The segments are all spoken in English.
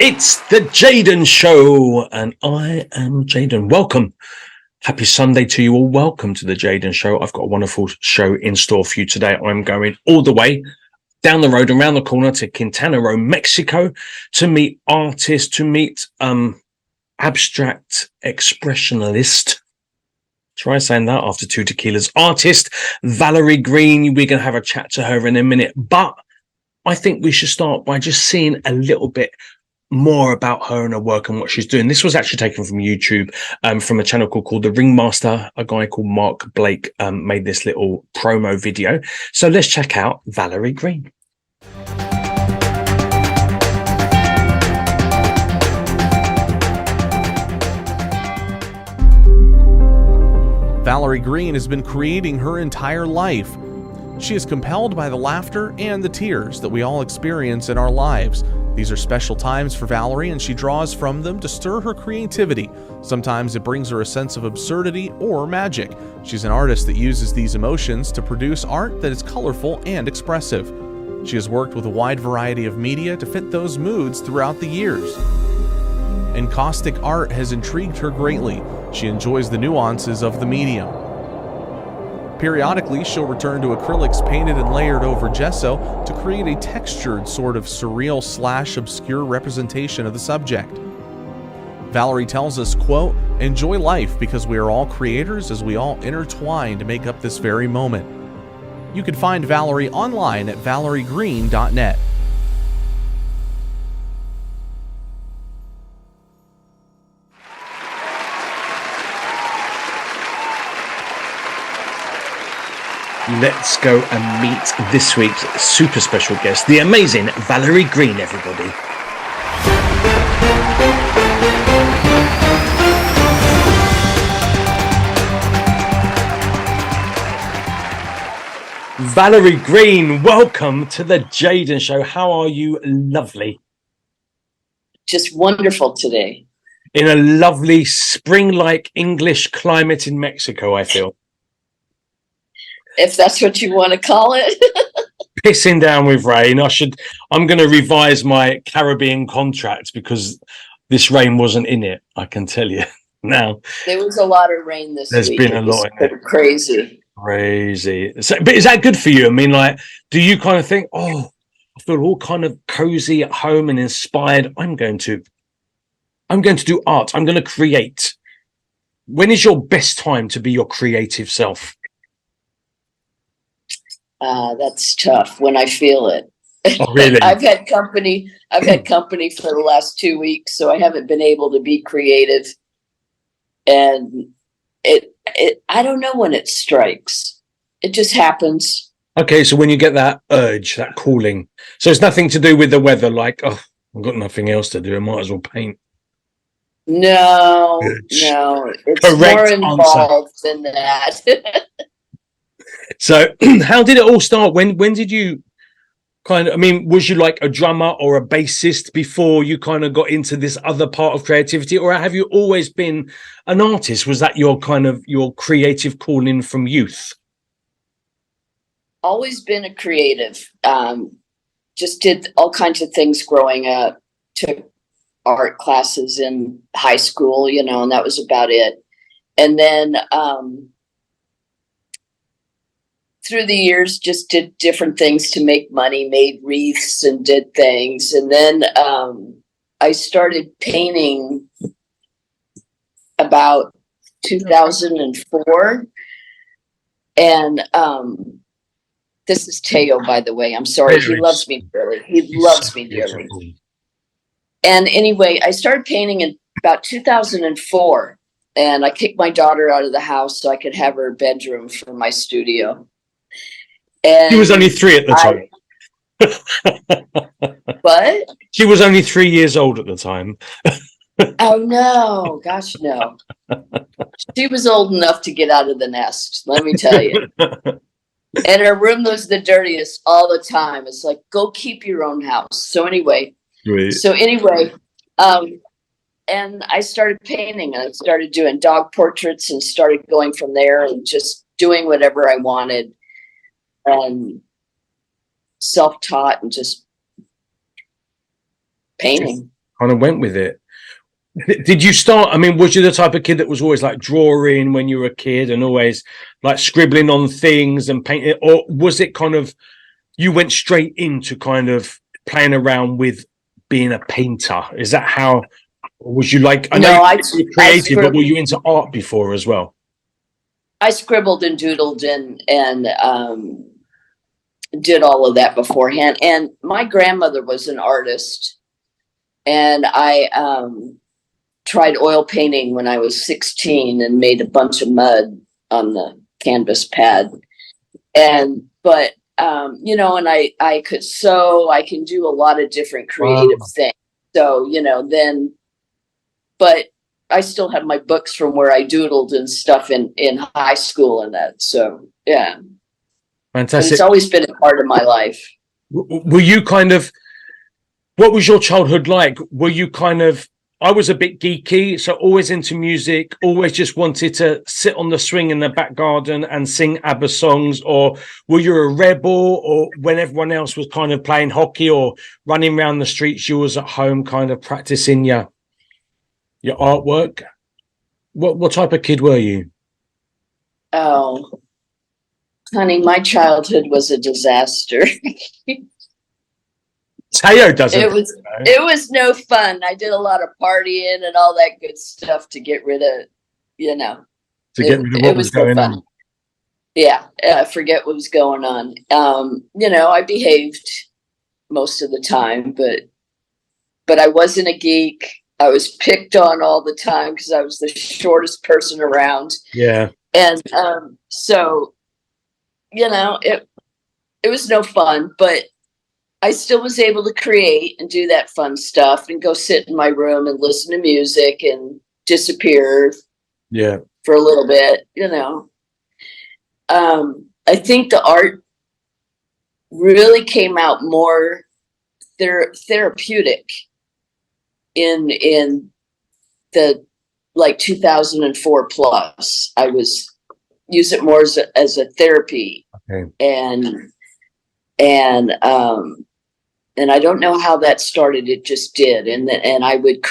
It's the Jaden Show, and I am Jaden. Welcome. Happy Sunday to you all. Welcome to the Jaden Show. I've got a wonderful show in store for you today. I'm going all the way down the road, around the corner to Quintana Roo, Mexico, to meet artists, to meet abstract expressionist. Try saying that after 2 tequilas. Artist Valerie Greene. We're going to have a chat to her in a minute, but I think we should start by just seeing a little bit more about her and her work and what she's doing. This was actually taken from YouTube, from a channel called The Ringmaster. A guy called Mark Blake made this little promo video. So let's check out Valerie Greene. Valerie Greene has been creating her entire life. She is compelled by the laughter and the tears that we all experience in our lives. These are special times for Valerie, and she draws from them to stir her creativity. Sometimes it brings her a sense of absurdity or magic. She's an artist that uses these emotions to produce art that is colorful and expressive. She has worked with a wide variety of media to fit those moods throughout the years. Encaustic art has intrigued her greatly. She enjoys the nuances of the medium. Periodically, she'll return to acrylics painted and layered over gesso to create a textured sort of surreal / obscure representation of the subject. Valerie tells us, quote, "Enjoy life because we are all creators as we all intertwine to make up this very moment." You can find Valerie online at valeriegreene.net. Let's go and meet this week's super special guest, the amazing Valerie Greene, everybody. Valerie Greene, welcome to the Jaden Show. How are you? Lovely. Just wonderful today. In a lovely spring-like English climate in Mexico, I feel. If that's what you want to call it. Pissing down with rain. I'm going to revise my Caribbean contract because this rain wasn't in it, I can tell you now. There was a lot of rain this week. There's been a lot in it. Crazy. So, but is that good for you? I mean, like, do you kind of think, oh, I feel all kind of cozy at home and inspired. I'm going to do art. I'm going to create. When is your best time to be your creative self? That's tough when I feel it. Oh, really? I've had company for the last 2 weeks, so I haven't been able to be creative. And I don't know when it strikes. It just happens. Okay, so when you get that urge, that calling, so it's nothing to do with the weather, like, oh, I've got nothing else to do, I might as well paint. No, it's Correct more involved than that. So how did it all start? When did you was you like a drummer or a bassist before you kind of got into this other part of creativity, or have you always been an artist? Was that your creative calling from youth? Always been a creative. Just did all kinds of things growing up. Took art classes in high school, and that was about it. And then through the years, just did different things to make money, made wreaths and did things. And then I started painting about 2004. And this is Teo, by the way. I'm sorry. He loves me dearly. He loves me dearly. And anyway, I started painting in about 2004. And I kicked my daughter out of the house so I could have her bedroom for my studio. And she was only 3 at the time. What? She was only 3 years old at the time. Oh, no. Gosh, no. She was old enough to get out of the nest, let me tell you. And her room was the dirtiest all the time. It's like, go keep your own house. So anyway, and I started painting, and I started doing dog portraits and started going from there and just doing whatever I wanted. Self-taught and just painting. kind of went with it. Did you start? I mean, was you the type of kid that was always like drawing when you were a kid and always like scribbling on things and painting, or was it kind of you went straight into kind of playing around with being a painter? Is that how? Or was you like? I know you were creative, but were you into art before as well? I scribbled and doodled and did all of that beforehand. And my grandmother was an artist, and I tried oil painting when I was 16 and made a bunch of mud on the canvas pad. But you know, and I could sew, I can do a lot of different creative things. So, you know, but I still have my books from where I doodled and stuff in high school and that. So, yeah. Fantastic. But it's always been a part of my life. Were you kind of, what was your childhood like? Were you kind of, I was a bit geeky, so always into music, always just wanted to sit on the swing in the back garden and sing ABBA songs, or were you a rebel, or when everyone else was kind of playing hockey or running around the streets, you was at home kind of practicing your artwork? What type of kid were you? Oh, honey, my childhood was a disaster. Teo doesn't. It was no fun. I did a lot of partying and all that good stuff to get rid of, you know. To get rid of what was going on. Yeah, forget what was going on. You know, I behaved most of the time, but I wasn't a geek. I was picked on all the time because I was the shortest person around. Yeah. And so, you know, it was no fun, but I still was able to create and do that fun stuff and go sit in my room and listen to music and disappear. Yeah. For a little bit, you know. I think the art really came out more therapeutic in the like 2004 plus. I was use it more as a therapy. Okay. And I don't know how that started. It just did. And I would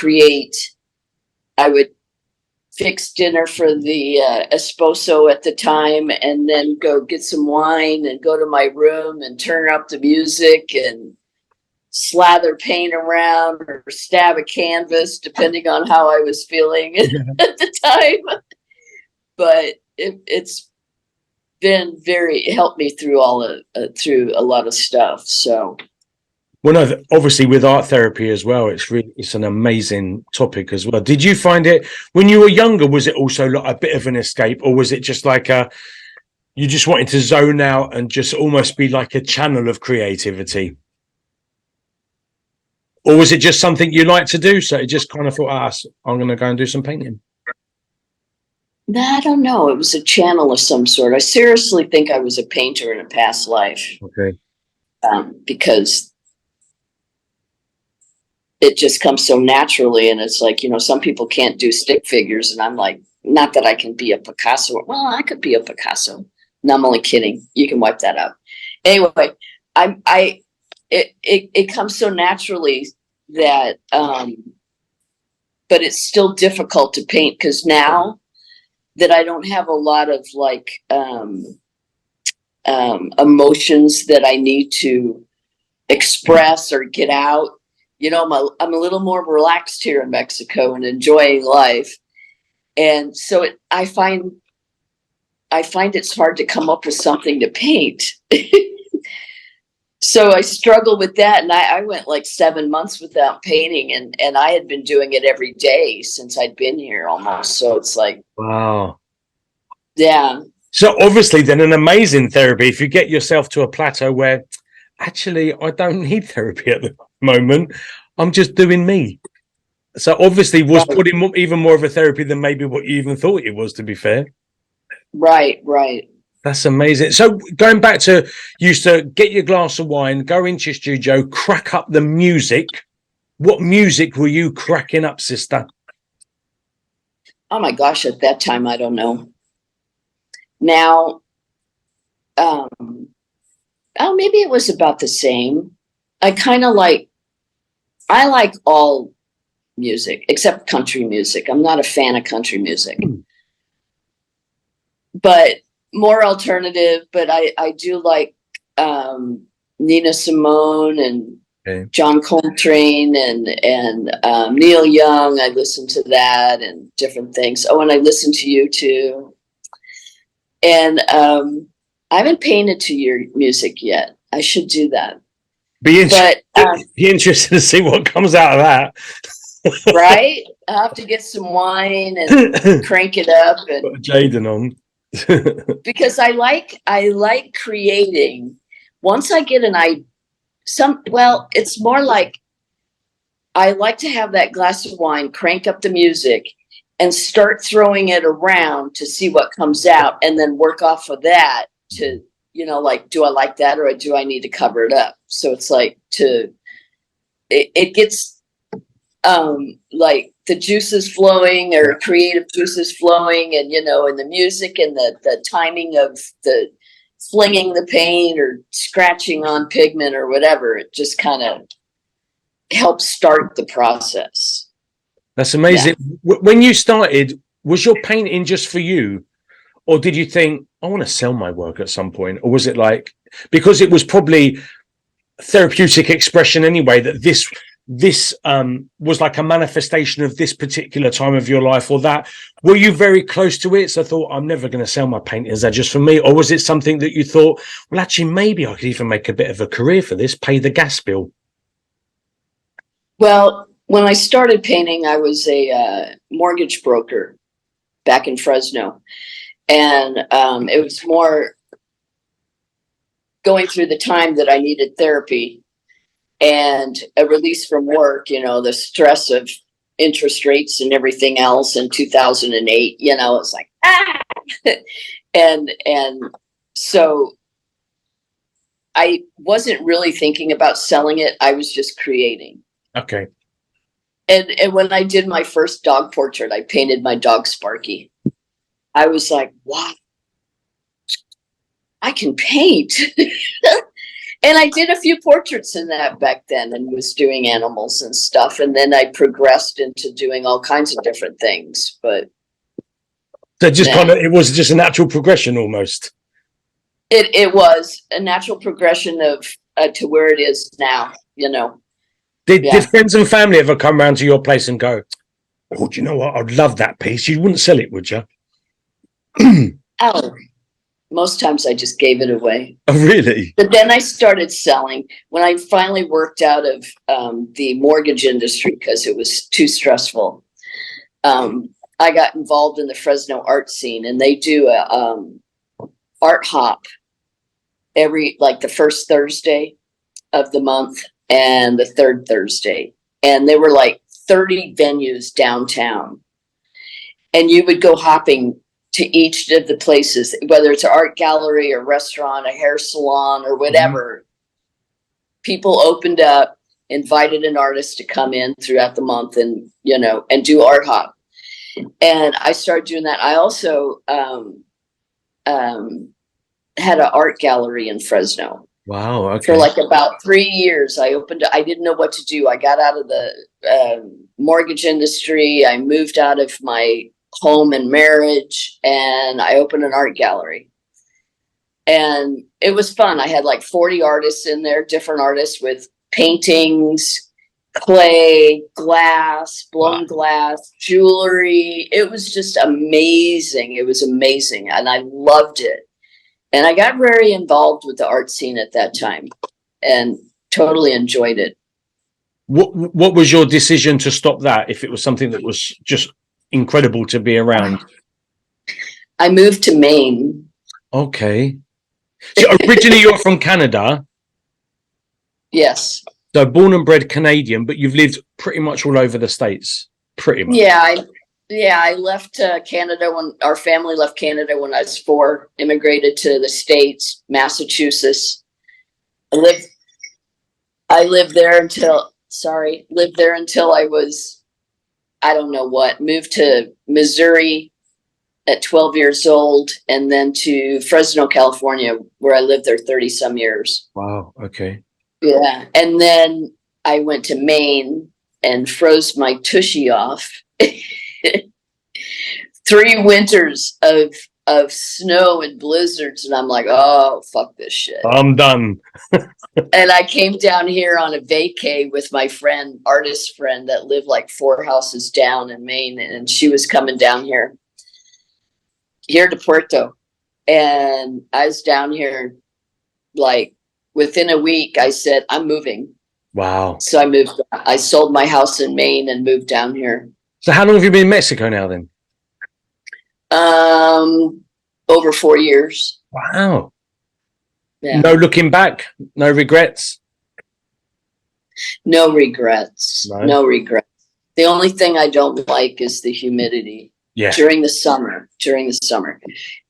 fix dinner for the esposo at the time, and then go get some wine and go to my room and turn up the music and slather paint around or stab a canvas, depending on how I was feeling at the time. But it's been it helped me through through a lot of stuff. So. Well, no, obviously with art therapy as well, it's an amazing topic as well. Did you find it when you were younger? Was it also like a bit of an escape, or was it just like you just wanted to zone out and just almost be like a channel of creativity, or was it just something you like to do? So it just kind of thought, I'm going to go and do some painting. No, I don't know. It was a channel of some sort. I seriously think I was a painter in a past life. Okay. Because it just comes so naturally, and it's like, you know, some people can't do stick figures, and I'm like, not that I can be a Picasso. Well, I could be a Picasso. No, I'm only kidding. You can wipe that out. Anyway, it comes so naturally that, but it's still difficult to paint, because now that I don't have a lot of like emotions that I need to express or get out. You know, I'm a little more relaxed here in Mexico and enjoying life. And so I find it's hard to come up with something to paint. So I struggle with that. And I went like 7 months without painting, and I had been doing it every day since I'd been here almost. So it's like, wow. Yeah. So obviously then an amazing therapy if you get yourself to a plateau where actually I don't need therapy at the moment. I'm just doing me. So obviously was putting even more of a therapy than maybe what you even thought it was, to be fair. Right. That's amazing. So going back to, you used to get your glass of wine, go into your studio, crack up the music. What music were you cracking up, sister? Oh my gosh, at that time, I don't know. Now, maybe it was about the same. I like all music, except country music. I'm not a fan of country music, but more alternative. But I do like Nina Simone and John Coltrane and Neil Young. I listen to that and different things. Oh, and I listen to you too. And I haven't painted to your music yet. I should do that. Be interested to see what comes out of that. Right? I'll have to get some wine and crank it up and put Jaden on. because I like creating. Once I get it's more like I like to have that glass of wine, crank up the music, and start throwing it around to see what comes out, and then work off of that to, like, do I like that or do I need to cover it up? So it's like it gets like the juices flowing or creative juices flowing, and and the music and the timing of the flinging the paint or scratching on pigment or whatever. It just kind of helps start the process. That's amazing. Yeah. When you started, was your painting just for you, or did you think, I want to sell my work at some point? Or was it like, because it was probably therapeutic expression anyway, that this was like a manifestation of this particular time of your life, or that were you very close to it? So I thought, I'm never going to sell my paintings, they're just for me. Or was it something that you thought, well, actually, maybe I could even make a bit of a career for this, pay the gas bill? Well, when I started painting, I was a mortgage broker back in Fresno, and it was more going through the time that I needed therapy and a release from work, the stress of interest rates and everything else in 2008, it's like, and so I wasn't really thinking about selling it. I was just creating. Okay. And when I did my first dog portrait, I painted my dog Sparky. I was like, wow, I can paint. And I did a few portraits in that back then and was doing animals and stuff. And then I progressed into doing all kinds of different things. But so it was just a natural progression almost. It was a natural progression of to where it is now, Did friends and family ever come around to your place and go, oh, do you know what? I'd love that piece. You wouldn't sell it, would you? Oh, most times I just gave it away. Oh, really? But then I started selling when I finally worked out of the mortgage industry because it was too stressful. I got involved in the Fresno art scene, and they do a art hop the first Thursday of the month and the third Thursday. And there were like 30 venues downtown. And you would go hopping to each of the places, whether it's an art gallery or restaurant, a hair salon or whatever. Mm-hmm. People opened up, invited an artist to come in throughout the month and, and do art hop. And I started doing that. I also had an art gallery in Fresno. Wow. Okay. For like about 3 years, I didn't know what to do. I got out of the mortgage industry. I moved out of my home and marriage, and I opened an art gallery. And it was fun. I had like 40 artists in there, different artists with paintings, clay, glass, blown glass, jewelry. It was just amazing. It was amazing. And I loved it. And I got very involved with the art scene at that time and totally enjoyed it. What was your decision to stop that, if it was something that was just incredible to be around? I moved to Maine. Okay. So originally you're from Canada? Yes. So born and bred Canadian, but you've lived pretty much all over the States, pretty much. Yeah, I left Canada when our family left Canada when I was 4, immigrated to the States, Massachusetts. I lived there until I was, I don't know what, moved to Missouri at 12 years old, and then to Fresno, California, where I lived there 30 some years. Wow. Okay. Yeah. And then I went to Maine and froze my tushy off. 3 winters of snow and blizzards, and I'm like, oh, fuck this shit. I'm done. And I came down here on a vacay with my friend, artist friend that lived like 4 houses down in Maine, and she was coming down here to Puerto. And I was down here like within a week. I said, I'm moving. Wow. So I moved. I sold my house in Maine and moved down here. So how long have you been in Mexico now then? Over 4 years. Wow. Yeah. No looking back, no regrets. No regrets. No. No regrets. The only thing I don't like is the humidity. Yeah. During the summer.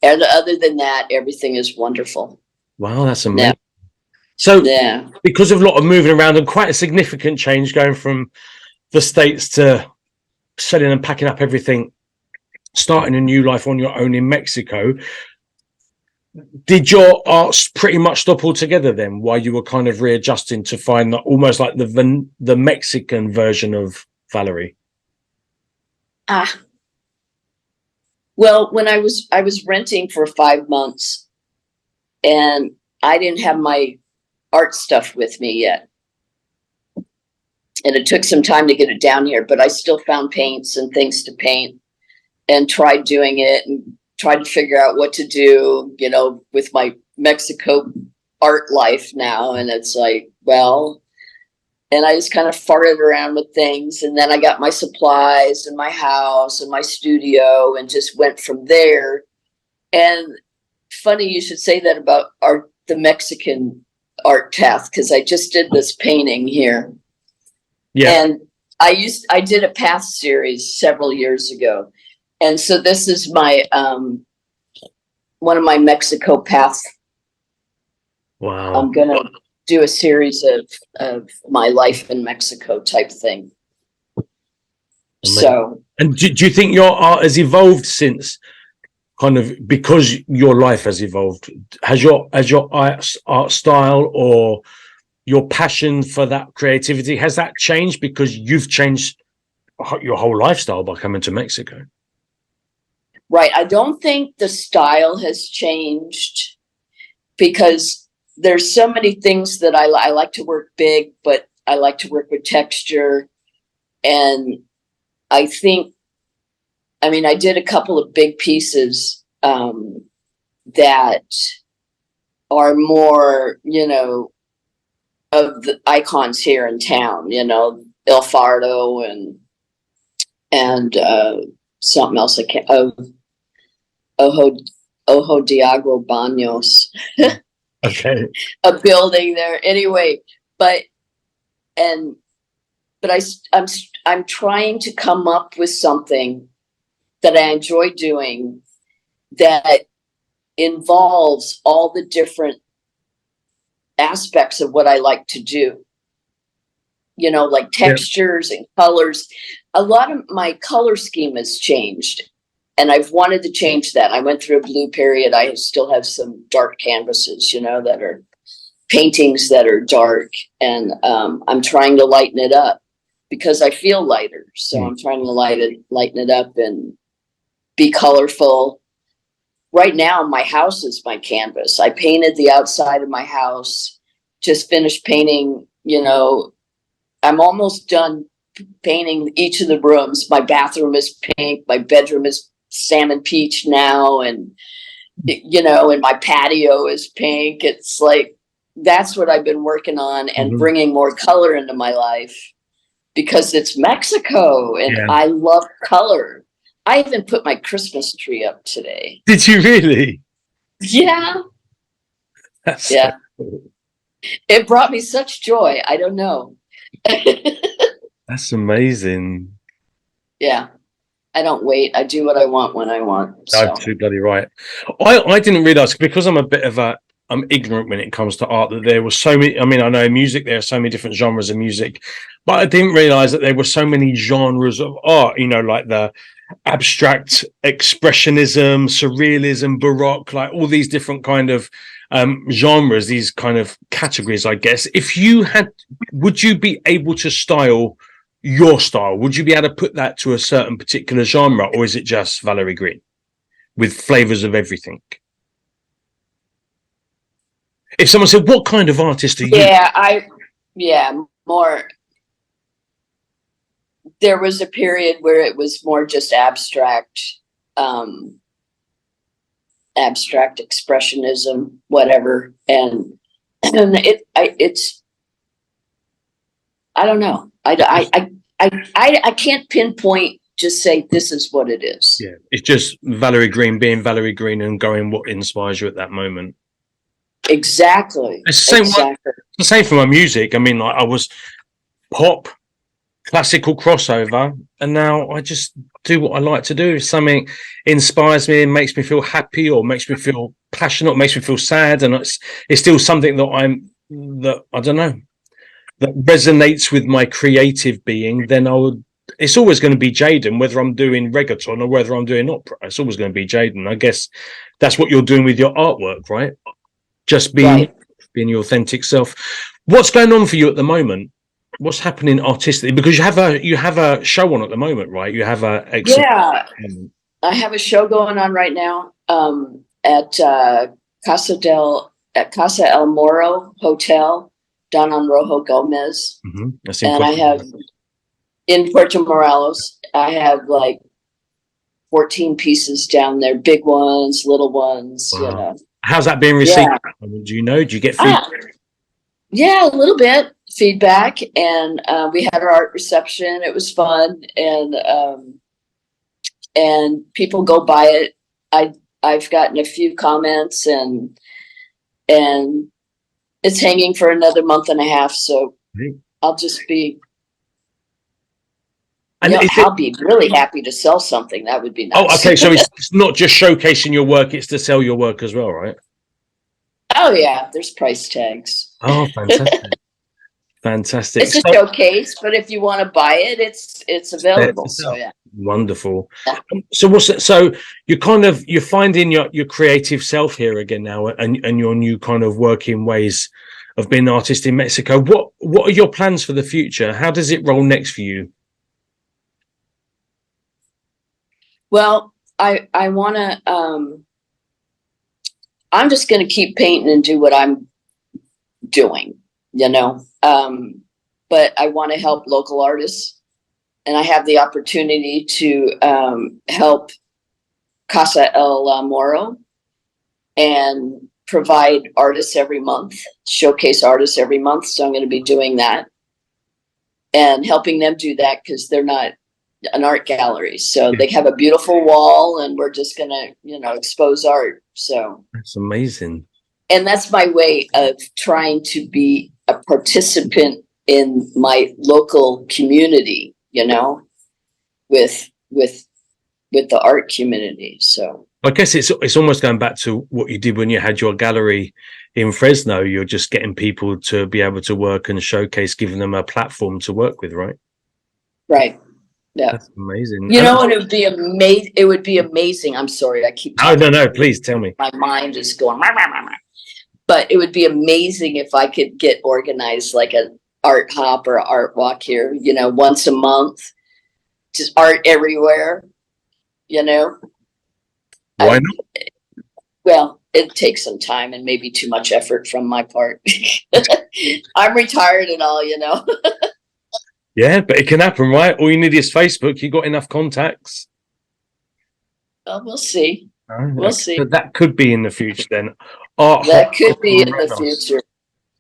And other than that, everything is wonderful. Wow, that's amazing. Yeah. So Yeah. because of a lot of moving around and quite a significant change going from the States to selling and packing up everything, starting a new life on your own in Mexico, did your arts pretty much stop altogether then while you were kind of readjusting to find that almost like the Mexican version of Valerie? Well, when I was renting for 5 months, and I didn't have my art stuff with me yet. And it took some time to get it down here, but I still found paints and things to paint and tried doing it and tried to figure out what to do, you know, with my Mexico art life now. And it's like, well, and I just kind of farted around with things. And then I got my supplies and my house and my studio and just went from there. And funny you should say that about the Mexican art path, because I just did this painting here. Yeah. And I did a path series several years ago. And so this is my one of my Mexico paths. Wow. I'm gonna do a series of my life in Mexico type thing. Amazing. So, and do you think your art has evolved since, kind of because your life has evolved? Has your art style or your passion for that creativity, has that changed because you've changed your whole lifestyle by coming to Mexico? Right. I don't think the style has changed because there's so many things that I like to work big, but I like to work with texture. And I think, I mean, I did a couple of big pieces that are more, you know, of the icons here in town, you know, El Fardo and something else I can't, Ojo de Agua Baños. Okay. A building there. Anyway, but I'm trying to come up with something that I enjoy doing that involves all the different aspects of what I like to do. You know, like textures and colors. A lot of my color scheme has changed, and I've wanted to change that. I went through a blue period. I still have some dark canvases, you know, that are paintings that are dark, and I'm trying to lighten it up because I feel lighter. So I'm trying to lighten it up and be colorful. Right now, my house is my canvas. I painted the outside of my house, just finished painting, you know, I'm almost done painting each of the rooms. My bathroom is pink. My bedroom is salmon peach now. And, you know, and my patio is pink. It's like, that's what I've been working on and bringing more color into my life because it's Mexico and I love color. I even put my Christmas tree up today. Did you really? Yeah. That's yeah. So cool. It brought me such joy. I don't know. That's amazing. Yeah. I don't wait. I do what I want when I want. So. I'm too bloody right. I didn't realize, because I'm I'm ignorant when it comes to art, that there were so many. I mean, I know music, there are so many different genres of music, but I didn't realize that there were so many genres of art, you know, like the abstract expressionism, surrealism, baroque, like all these different kind of genres, these kind of categories, I guess. If you had, would you be able to style your style? Would you be able to put that to a certain particular genre, or is it just Valerie Greene with flavors of everything? If someone said, what kind of artist are you? More. There was a period where it was more just abstract expressionism, whatever. And it's, I don't know. I can't pinpoint, just say this is what it is. Yeah. It's just Valerie Greene being Valerie Greene and going what inspires you at that moment. Exactly. It's the same for my music. I mean, like, I was pop, classical crossover, and now I just do what I like to do. If something inspires me and makes me feel happy, or makes me feel passionate, or makes me feel sad, and it's still something that I don't know, that resonates with my creative being, then it's always going to be Jaden, whether I'm doing reggaeton or whether I'm doing opera. It's always going to be Jaden. I guess that's what you're doing with your artwork, right? Just being your authentic self. What's going on for you at the moment? What's happening artistically? Because you have a show on at the moment, right? You have I have a show going on right now at Casa El Moro Hotel down on Rojo Gomez. Mm-hmm. And I have in Puerto Morelos. I have like 14 pieces down there, big ones, little ones. Wow. You know. How's that being received? Yeah. Do you know? Do you get feedback? Yeah, a little bit feedback, and we had our art reception. It was fun, and people go buy it. I've gotten a few comments, and it's hanging for another month and a half. So I'll just be. I'll be really happy to sell something. That would be nice. Oh, okay. So it's not just showcasing your work; it's to sell your work as well, right? Oh yeah, there's price tags. Oh, fantastic! Fantastic. It's a showcase, but if you want to buy it, it's available. So yeah, wonderful. Yeah. So you're finding your creative self here again now, and your new kind of working ways of being an artist in Mexico. What are your plans for the future? How does it roll next for you? Well, I want to, I'm just going to keep painting and do what I'm doing, you know, but I want to help local artists, and I have the opportunity to help Casa El Moro and provide artists every month, showcase artists every month. So I'm going to be doing that and helping them do that, because they're not an art gallery, so they have a beautiful wall, and we're just gonna expose art. So that's amazing, and that's my way of trying to be a participant in my local community, with the art community. So I guess it's almost going back to what you did when you had your gallery in Fresno. You're just getting people to be able to work and showcase, giving them a platform to work with, right? Right. Yeah, that's amazing. And it would be amazing. It would be amazing. I'm sorry, I keep. No. Please tell me. My mind is going. But it would be amazing if I could get organized like an art hop or art walk here. Once a month, just art everywhere. Why not? Well, it takes some time and maybe too much effort from my part. I'm retired and all, Yeah, but it can happen, right? All you need is Facebook. You got enough contacts. Well, we'll see. We'll see. But that could be in the future then. That could be in the future.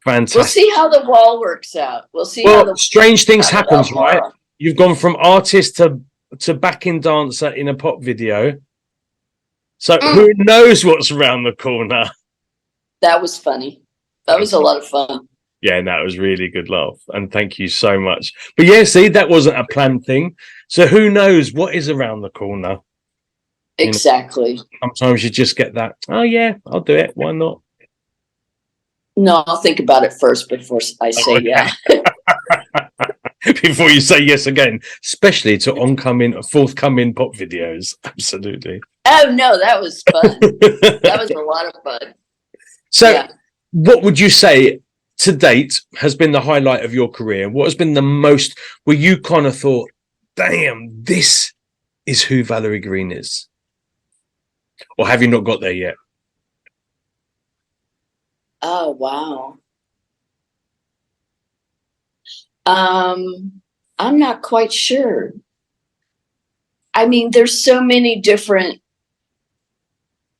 Fantastic. We'll see how the wall works out. We'll see. Well, strange things happen, right? You've gone from artist to backing dancer in a pop video. So who knows what's around the corner? That was funny. That was a lot of fun. Yeah, that was really good laugh. And thank you so much. But yeah, see, that wasn't a planned thing. So who knows what is around the corner? Exactly. Sometimes you just get that, oh yeah, I'll do it. Why not? No, I'll think about it first before I say yeah. Before you say yes again, especially to forthcoming pop videos. Absolutely. Oh no, that was fun. That was a lot of fun. So what would you say to date has been the highlight of your career? What has been the most where you kind of thought, damn, this is who Valerie Greene is? Or have you not got there yet? Oh, wow. I'm not quite sure. I mean, there's so many different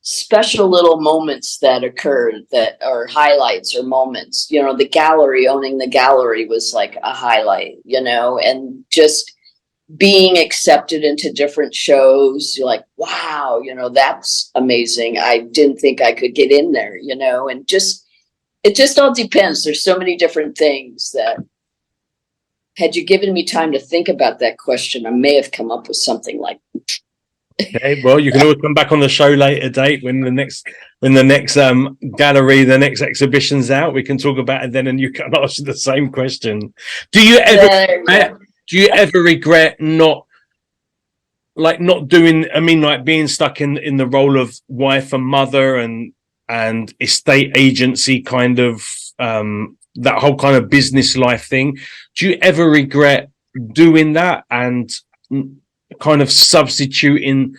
special little moments that occurred that are highlights or moments. You know, the gallery, owning the gallery was like a highlight, you know, and just being accepted into different shows. You're like, wow, you know, that's amazing. I didn't think I could get in there, you know, and just, it just all depends. There's so many different things that, had you given me time to think about that question, I may have come up with something like. Okay, well, you can always come back on the show later date when the next gallery, the next exhibition's out. We can talk about it then, and you can ask the same question. Do you ever regret not doing? I mean, like being stuck in the role of wife and mother and estate agency kind of that whole kind of business life thing. Do you ever regret doing that and kind of substituting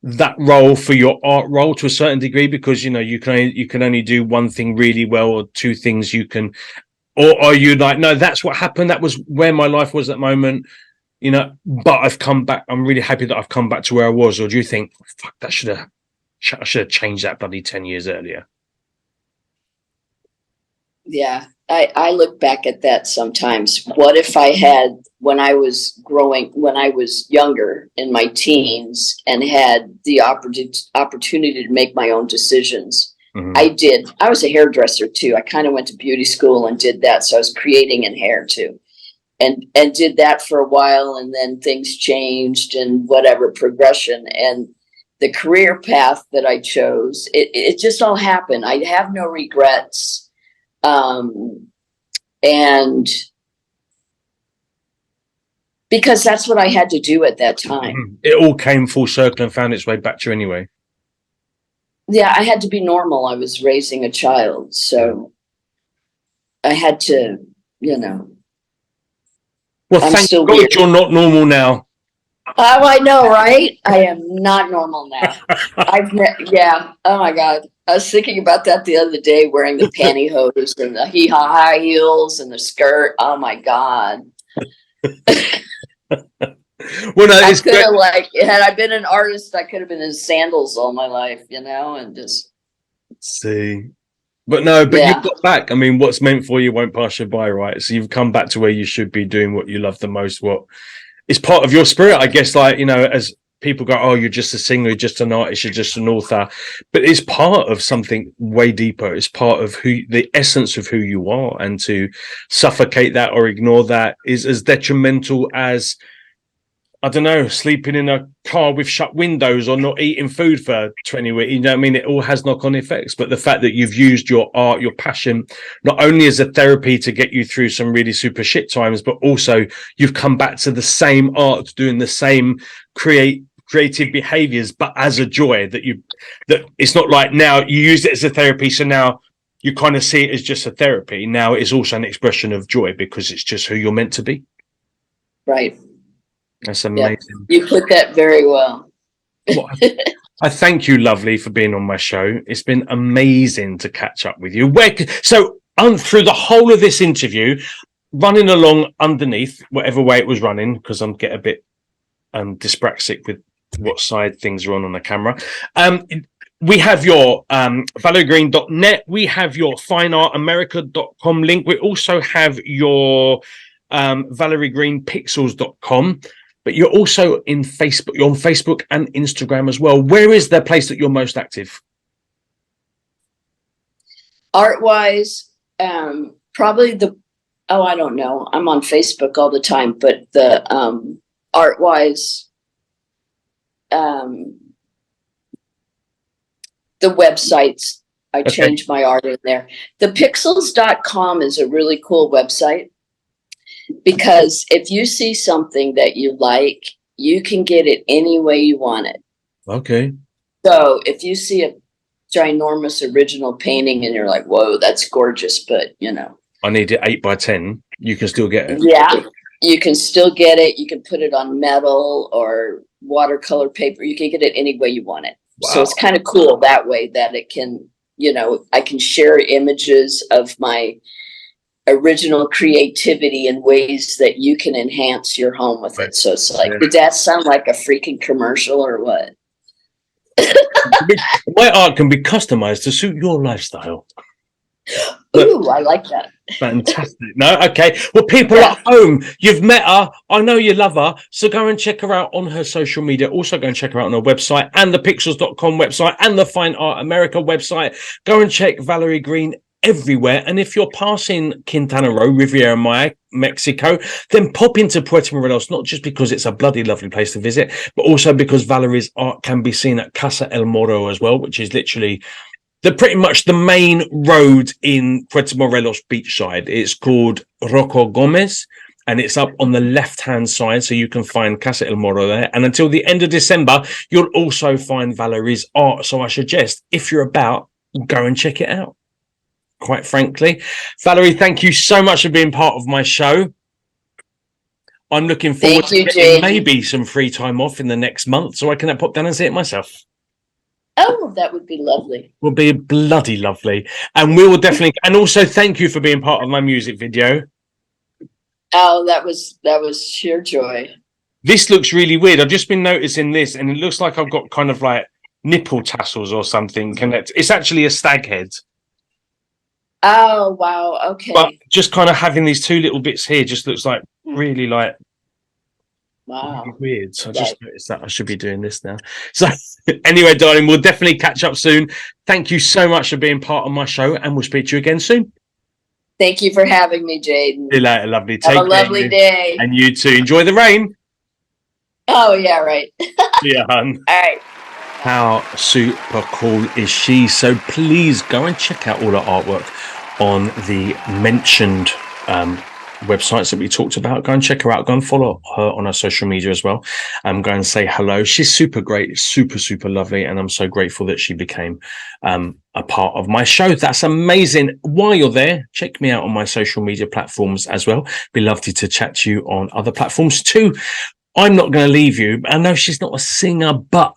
that role for your art role to a certain degree, because you know you can only do one thing really well, or two things you can, or are you like, no, that's what happened, that was where my life was at the moment, you know, but I've come back, I'm really happy that I've come back to where I was? Or do you think, fuck, I should have changed that bloody 10 years earlier? Yeah, I look back at that sometimes. What if I had, when I was younger in my teens and had the opportunity to make my own decisions? Mm-hmm. I did. I was a hairdresser too. I kind of went to beauty school and did that. So I was creating in hair too, and did that for a while. And then things changed and whatever progression, and the career path that I chose, it just all happened. I have no regrets. And because that's what I had to do at that time. It all came full circle and found its way back to you anyway. Yeah, I had to be normal. I was raising a child, so I had to, you know. Well, thank God you're not normal now. Oh, I know, right? I am not normal now. Yeah. Oh my God. I was thinking about that the other day, wearing the pantyhose and the high heels and the skirt. Oh my God. Well, no, I could have, like, had I been an artist, I could have been in sandals all my life, you know, and just see. But no, but you've got back. I mean, what's meant for you won't pass you by, right? So you've come back to where you should be, doing what you love the most, what is part of your spirit, I guess. Like, you know, as people go, oh, you're just a singer, you're just an artist, you're just an author, but it's part of something way deeper. It's part of the essence of who you are, and to suffocate that or ignore that is as detrimental as, I don't know, sleeping in a car with shut windows or not eating food for 20 weeks. You know what I mean? It all has knock-on effects. But the fact that you've used your art, your passion, not only as a therapy to get you through some really super shit times, but also you've come back to the same art, doing the same creative behaviors, but as a joy, that it's not like now you use it as a therapy, so now you kind of see it as just a therapy. Now it is also an expression of joy because it's just who you're meant to be. Right. That's amazing. Yeah, you put that very well. Well, I thank you, lovely, for being on my show. It's been amazing to catch up with you. So through the whole of this interview, running along underneath, whatever way it was running, because I'm getting a bit dyspraxic with what side things are on the camera. We have your ValerieGreene.net. We have your FineArtAmerica.com link. We also have your ValerieGreenPixels.com. But you're also in Facebook. You're on Facebook and Instagram as well. Where is the place that you're most active? Art-wise, probably I don't know. I'm on Facebook all the time, but the art-wise, the websites, I changed my art in there. The pixels.com is a really cool website, because if you see something that you like, you can get it any way you want it. Okay. So if you see a ginormous original painting and you're like, whoa, that's gorgeous. But, I need it 8x10. You can still get it. Yeah, you can still get it. You can put it on metal or watercolor paper. You can get it any way you want it. Wow. So it's kind of cool that way that it can, I can share images of my original creativity in ways that you can enhance your home with it. So it's like, did that sound like a freaking commercial or what? My art can be customized to suit your lifestyle. Ooh, I like that. Fantastic. No, okay. Well, people at home, you've met her. I know you love her. So go and check her out on her social media. Also go and check her out on her website and the pixels.com website and the Fine Art America website. Go and check Valerie Greene everywhere. And if you're passing Quintana Roo, Riviera, Mexico, then pop into Puerto Morelos, not just because it's a bloody lovely place to visit, but also because Valerie's art can be seen at Casa El Moro as well, which is literally pretty much the main road in Puerto Morelos beachside. It's called Rojo Gomez, and it's up on the left-hand side, so you can find Casa El Moro there. And until the end of December, you'll also find Valerie's art. So I suggest, if you're about, go and check it out. Quite frankly, Valerie, thank you so much for being part of my show. I'm looking forward to getting maybe some free time off in the next month so I can pop down and see it myself. Oh, that would be lovely. Will be bloody lovely. And we will definitely, and also thank you for being part of my music video. Oh, that was sheer joy. This looks really weird. I've just been noticing this, and it looks like I've got kind of like nipple tassels or something connected. It's actually a stag head. Oh, wow. Okay. But just kind of having these two little bits here just looks like really like, wow, really weird. So I just noticed that I should be doing this now. So anyway, darling, we'll definitely catch up soon. Thank you so much for being part of my show, and we'll speak to you again soon. Thank you for having me, Jaden. See you later, lovely. Have a lovely day. And you too. Enjoy the rain. Oh, yeah, right. Yeah, hun. All right. How super cool is she? So please go and check out all her artwork on the mentioned websites that we talked about. Go and check her out. Go and follow her on her social media as well. Go and say hello. She's super great, super, super lovely. And I'm so grateful that she became a part of my show. That's amazing. While you're there, check me out on my social media platforms as well. Be lovely to chat to you on other platforms too. I'm not going to leave you. I know she's not a singer, but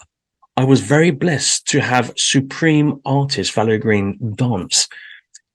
I was very blessed to have supreme artist Valerie Greene dance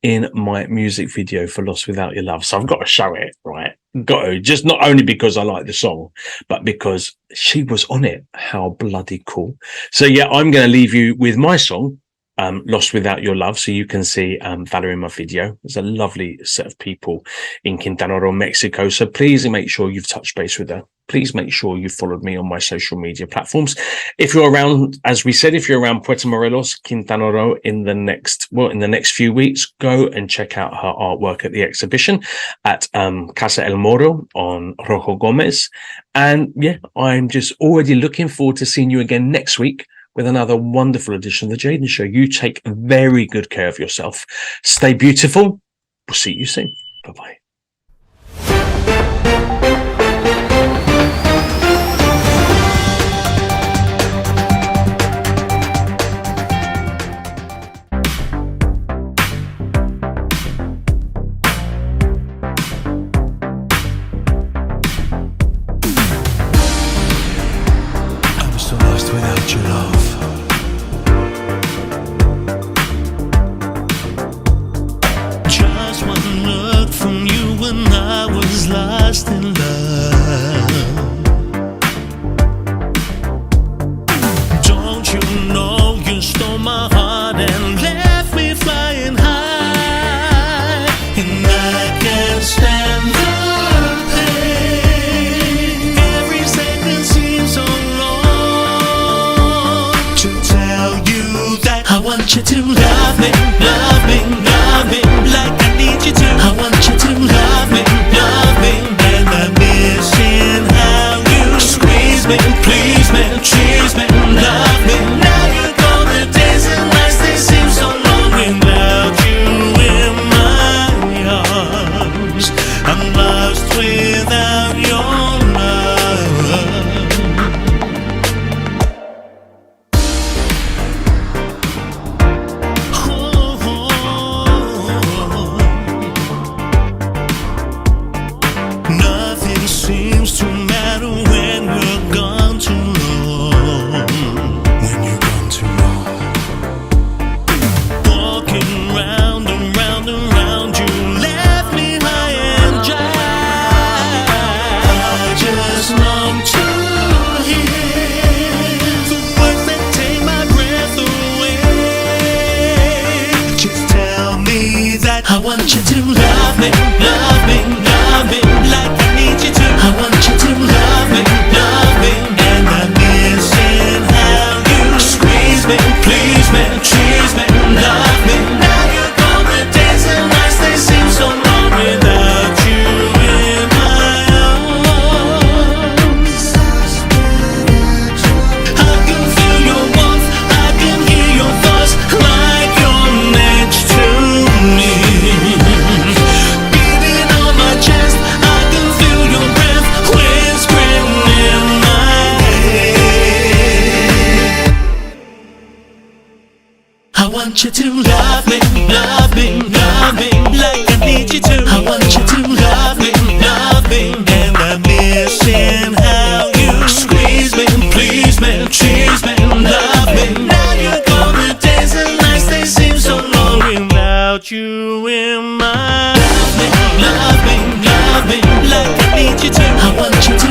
in my music video for Lost Without Your Love. So I've got to show it, right? Got to. Just not only because I like the song, but because she was on it. How bloody cool. So yeah, I'm going to leave you with my song, Lost Without Your Love, so you can see Valerie in my video. There's a lovely set of people in Quintana Roo, Mexico. So please make sure you've touched base with her. Please make sure you followed me on my social media platforms. If you're around, as we said, if you're around Puerto Morelos, Quintana Roo in the next few weeks, go and check out her artwork at the exhibition at Casa El Moro on Rojo Gomez. And yeah, I'm just already looking forward to seeing you again next week with another wonderful edition of the Jaden Show. You take very good care of yourself. Stay beautiful. We'll see you soon. Bye-bye. Without your love, just one look from you and I was lost. me that I want you to love me, love me, love me like I need you to. I want you to love me, love me, and I'm missing how you squeeze me, please me, tease me, love me. Now you're gone, the days and nights they seem so long without you in my arms. I can feel your warmth, I can hear your thoughts like you're next to me. Beating on my chest, I can feel your breath whispering in my head. I want you to love me, love me, love me like I need you to. I want you to love me, and I'm missing how you squeeze me, please me, tease me, love me. Now you're gone, the days and nights they seem so long without you in my. Love me, love me, love me like I need you to. I want you to